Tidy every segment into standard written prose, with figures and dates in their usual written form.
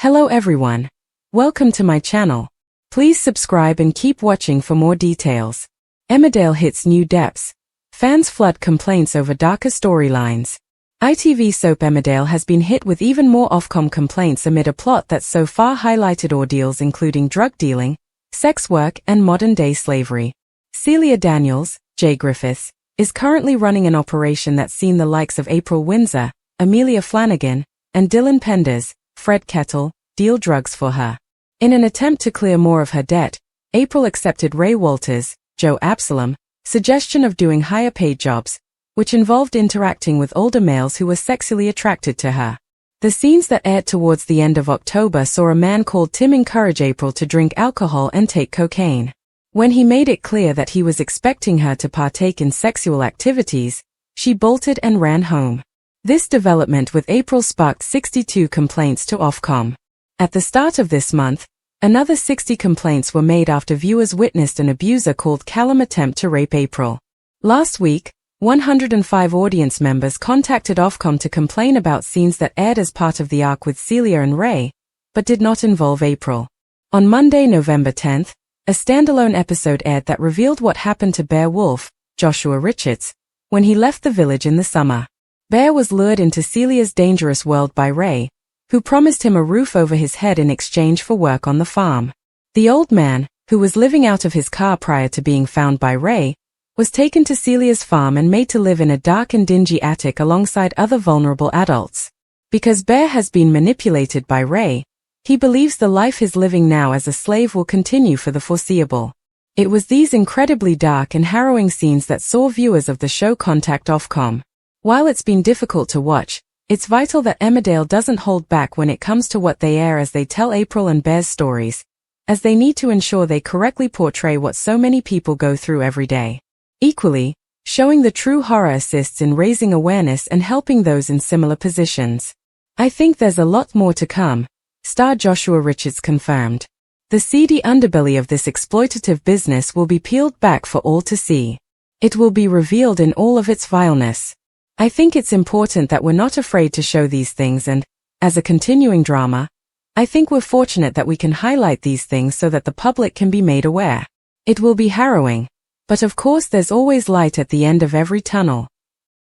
Hello everyone. Welcome to my channel. Please subscribe and keep watching for more details. Emmerdale hits new depths. Fans flood complaints over darker storylines. ITV soap Emmerdale has been hit with even more Ofcom complaints amid a plot that so far highlighted ordeals including drug dealing, sex work and modern-day slavery. Celia Daniels, Jay Griffiths, is currently running an operation that's seen the likes of April Windsor, Amelia Flanagan, and Dylan Penders, Fred Kettle, deal drugs for her. In an attempt to clear more of her debt, April accepted Ray Walters, Joe Absalom, suggestion of doing higher paid jobs, which involved interacting with older males who were sexually attracted to her. The scenes that aired towards the end of October saw a man called Tim encourage April to drink alcohol and take cocaine. When he made it clear that he was expecting her to partake in sexual activities, she bolted and ran home. This development with April sparked 62 complaints to Ofcom. At the start of this month, another 60 complaints were made after viewers witnessed an abuser called Callum attempt to rape April. Last week, 105 audience members contacted Ofcom to complain about scenes that aired as part of the arc with Celia and Ray, but did not involve April. On Monday, November 10th, a standalone episode aired that revealed what happened to Bear Wolf, Joshua Richards, when he left the village in the summer. Bear was lured into Celia's dangerous world by Ray, who promised him a roof over his head in exchange for work on the farm. The old man, who was living out of his car prior to being found by Ray, was taken to Celia's farm and made to live in a dark and dingy attic alongside other vulnerable adults. Because Bear has been manipulated by Ray, he believes the life he's living now as a slave will continue for the foreseeable. It was these incredibly dark and harrowing scenes that saw viewers of the show contact Ofcom. While it's been difficult to watch, it's vital that Emmerdale doesn't hold back when it comes to what they air as they tell April and Bear's stories, as they need to ensure they correctly portray what so many people go through every day. Equally, showing the true horror assists in raising awareness and helping those in similar positions. I think there's a lot more to come, star Joshua Richards confirmed. The seedy underbelly of this exploitative business will be peeled back for all to see. It will be revealed in all of its vileness. I think it's important that we're not afraid to show these things and, as a continuing drama, I think we're fortunate that we can highlight these things so that the public can be made aware. It will be harrowing, but of course there's always light at the end of every tunnel.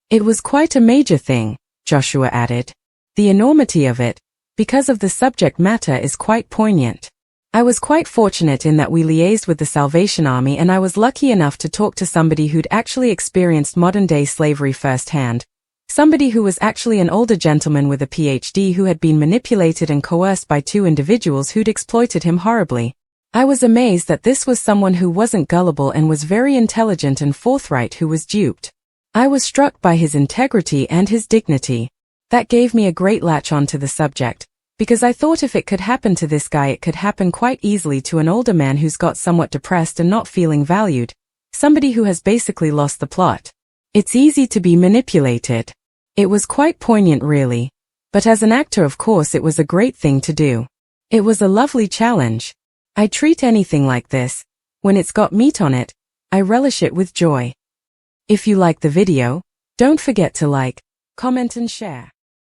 It was quite a major thing, Joshua added. The enormity of it, because of the subject matter, is quite poignant. I was quite fortunate in that we liaised with the Salvation Army and I was lucky enough to talk to somebody who'd actually experienced modern-day slavery firsthand, somebody who was actually an older gentleman with a PhD who had been manipulated and coerced by two individuals who'd exploited him horribly. I was amazed that this was someone who wasn't gullible and was very intelligent and forthright who was duped. I was struck by his integrity and his dignity. That gave me a great latch on to the subject, because I thought if it could happen to this guy it could happen quite easily to an older man who's got somewhat depressed and not feeling valued, somebody who has basically lost the plot. It's easy to be manipulated. It was quite poignant really, but as an actor of course it was a great thing to do. It was a lovely challenge. I treat anything like this, when it's got meat on it, I relish it with joy. If you like the video, don't forget to like, comment and share.